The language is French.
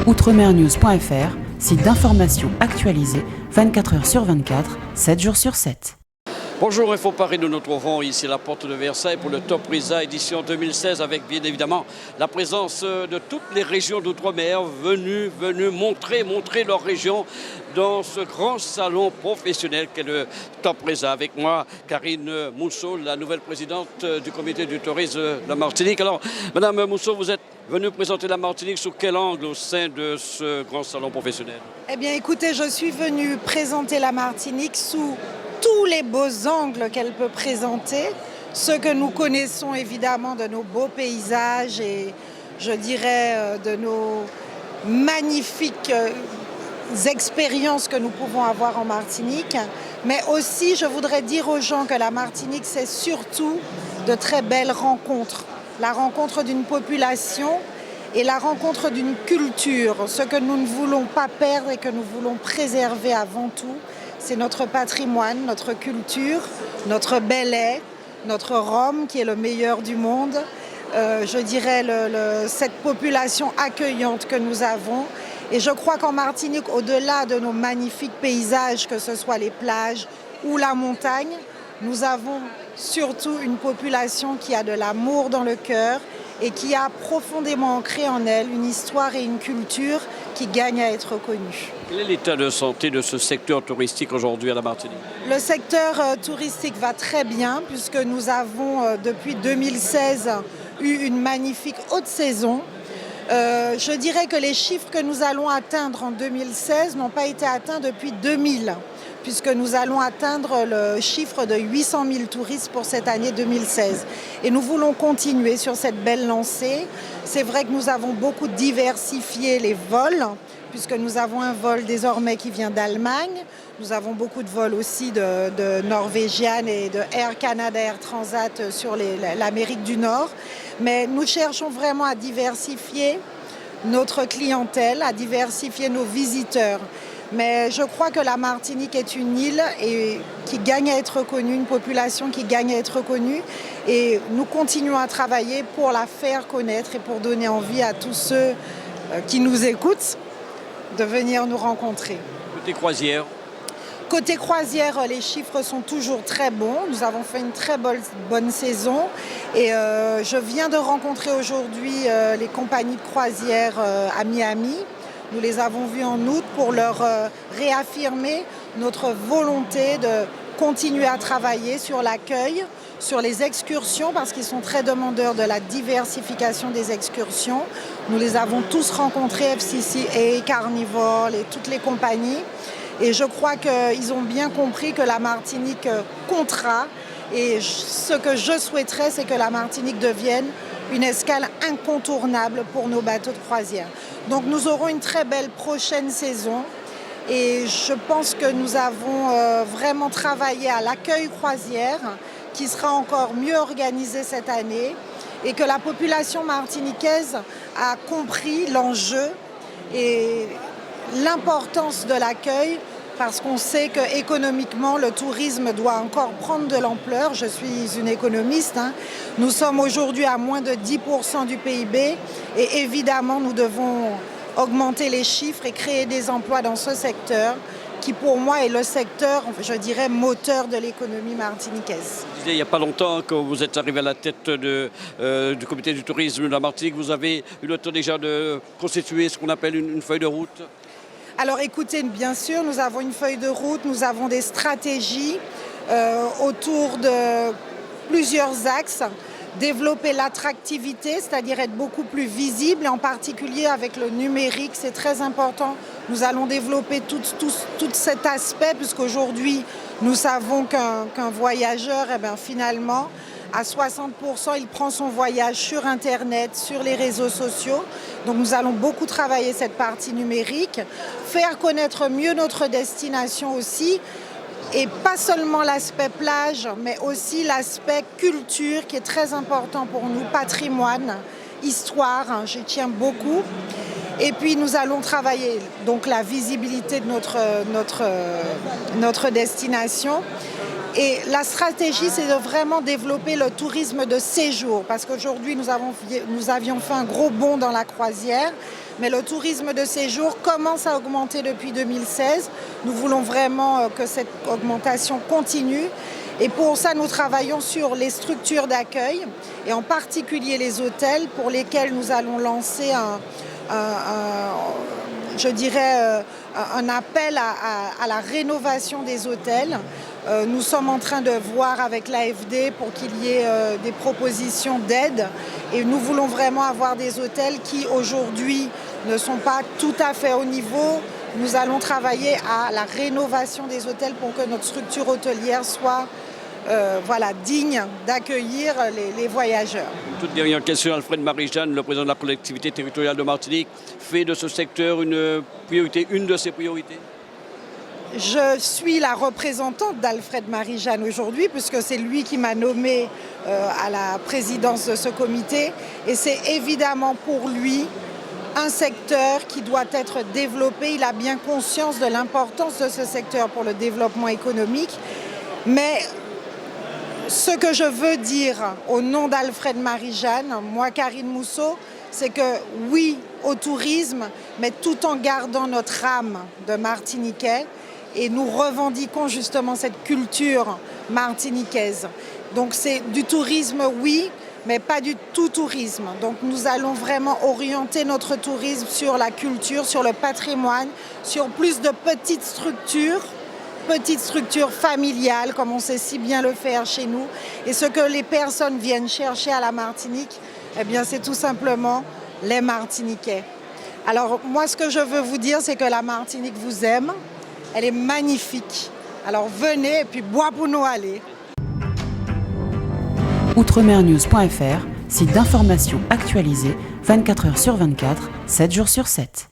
outremernews.fr, site d'information actualisé 24 heures sur 24, 7 jours sur 7. Bonjour, Info Paris, nous nous trouvons ici à la porte de Versailles pour le Top Risa édition 2016 avec bien évidemment la présence de toutes les régions d'outre-mer venues montrer leur région dans ce grand salon professionnel qu'est le Top Risa. Avec moi, Karine Mousseau, la nouvelle présidente du comité du tourisme de la Martinique. Alors, Madame Mousseau, vous êtes venue présenter la Martinique sous quel angle au sein de ce grand salon professionnel? Eh bien, écoutez, je suis venue présenter la Martinique sous tous les beaux angles qu'elle peut présenter, ceux que nous connaissons évidemment de nos beaux paysages et je dirais de nos magnifiques expériences que nous pouvons avoir en Martinique. Mais aussi, je voudrais dire aux gens que la Martinique, c'est surtout de très belles rencontres. La rencontre d'une population et la rencontre d'une culture, ce que nous ne voulons pas perdre et que nous voulons préserver avant tout. C'est notre patrimoine, notre culture, notre Bel-Air, notre Rhum qui est le meilleur du monde. Je dirais cette population accueillante que nous avons. Et je crois qu'en Martinique, au-delà de nos magnifiques paysages, que ce soit les plages ou la montagne, nous avons surtout une population qui a de l'amour dans le cœur et qui a profondément ancré en elle une histoire et une culture qui gagnent à être connue. Quel est l'état de santé de ce secteur touristique aujourd'hui à la Martinique? Le secteur touristique va très bien puisque nous avons depuis 2016 eu une magnifique haute saison. Je dirais que les chiffres que nous allons atteindre en 2016 n'ont pas été atteints depuis 2000 puisque nous allons atteindre le chiffre de 800 000 touristes pour cette année 2016. Et nous voulons continuer sur cette belle lancée. C'est vrai que nous avons beaucoup diversifié les vols, puisque nous avons un vol désormais qui vient d'Allemagne. Nous avons beaucoup de vols aussi de Norwegian et de Air Canada, Air Transat sur l'Amérique du Nord. Mais nous cherchons vraiment à diversifier notre clientèle, à diversifier nos visiteurs. Mais je crois que la Martinique est une île qui gagne à être connue, une population qui gagne à être connue. Et nous continuons à travailler pour la faire connaître et pour donner envie à tous ceux qui nous écoutent de venir nous rencontrer. Côté croisière? Côté croisière, les chiffres sont toujours très bons. Nous avons fait une très bonne saison. Et je viens de rencontrer aujourd'hui les compagnies de croisière à Miami. Nous les avons vus en août pour leur réaffirmer notre volonté de continuer à travailler sur l'accueil, sur les excursions, parce qu'ils sont très demandeurs de la diversification des excursions. Nous les avons tous rencontrés, FCCA, Carnival et toutes les compagnies. Et je crois qu'ils ont bien compris que la Martinique comptera. Et ce que je souhaiterais, c'est que la Martinique devienne une escale incontournable pour nos bateaux de croisière. Donc nous aurons une très belle prochaine saison et je pense que nous avons vraiment travaillé à l'accueil croisière qui sera encore mieux organisé cette année et que la population martiniquaise a compris l'enjeu et l'importance de l'accueil parce qu'on sait qu'économiquement, le tourisme doit encore prendre de l'ampleur. Je suis une économiste. Nous sommes aujourd'hui à moins de 10% du PIB et évidemment, nous devons augmenter les chiffres et créer des emplois dans ce secteur qui, pour moi, est le secteur, je dirais, moteur de l'économie martiniquaise. Il n'y a pas longtemps que vous êtes arrivé à la tête du comité du tourisme de la Martinique. Vous avez eu le temps déjà de constituer ce qu'on appelle une feuille de route? Alors écoutez, bien sûr, nous avons une feuille de route, nous avons des stratégies autour de plusieurs axes. Développer l'attractivité, c'est-à-dire être beaucoup plus visible, et en particulier avec le numérique, c'est très important. Nous allons développer tout cet aspect, puisqu'aujourd'hui, nous savons qu'un voyageur, finalement, à 60%, il prend son voyage sur Internet, sur les réseaux sociaux. Donc nous allons beaucoup travailler cette partie numérique, faire connaître mieux notre destination aussi, et pas seulement l'aspect plage, mais aussi l'aspect culture qui est très important pour nous, patrimoine, histoire, j'y tiens beaucoup. Et puis nous allons travailler donc la visibilité de notre destination. Et la stratégie, c'est de vraiment développer le tourisme de séjour, parce qu'aujourd'hui, nous avions fait un gros bond dans la croisière, mais le tourisme de séjour commence à augmenter depuis 2016. Nous voulons vraiment que cette augmentation continue. Et pour ça, nous travaillons sur les structures d'accueil, et en particulier les hôtels, pour lesquels nous allons lancer un appel à la rénovation des hôtels. Nous sommes en train de voir avec l'AFD pour qu'il y ait des propositions d'aide, et nous voulons vraiment avoir des hôtels qui aujourd'hui ne sont pas tout à fait au niveau. Nous allons travailler à la rénovation des hôtels pour que notre structure hôtelière soit digne d'accueillir les voyageurs. Toute dernière question, Alfred Marie-Jeanne, le président de la collectivité territoriale de Martinique, fait de ce secteur une de ses priorités? Je suis la représentante d'Alfred Marie-Jeanne aujourd'hui, puisque c'est lui qui m'a nommée à la présidence de ce comité, et c'est évidemment pour lui un secteur qui doit être développé. Il a bien conscience de l'importance de ce secteur pour le développement économique, mais ce que je veux dire au nom d'Alfred Marie-Jeanne, moi Karine Mousseau, c'est que oui au tourisme, mais tout en gardant notre âme de Martiniquais, et nous revendiquons justement cette culture martiniquaise. Donc c'est du tourisme, oui, mais pas du tout tourisme. Donc nous allons vraiment orienter notre tourisme sur la culture, sur le patrimoine, sur plus de petites structures familiales, comme on sait si bien le faire chez nous. Et ce que les personnes viennent chercher à la Martinique, eh bien c'est tout simplement les Martiniquais. Alors moi, ce que je veux vous dire, c'est que la Martinique vous aime. Elle est magnifique. Alors venez et puis bois pour nous aller. Outremernews.fr, site d'information actualisé 24 h sur 24, 7 jours sur 7.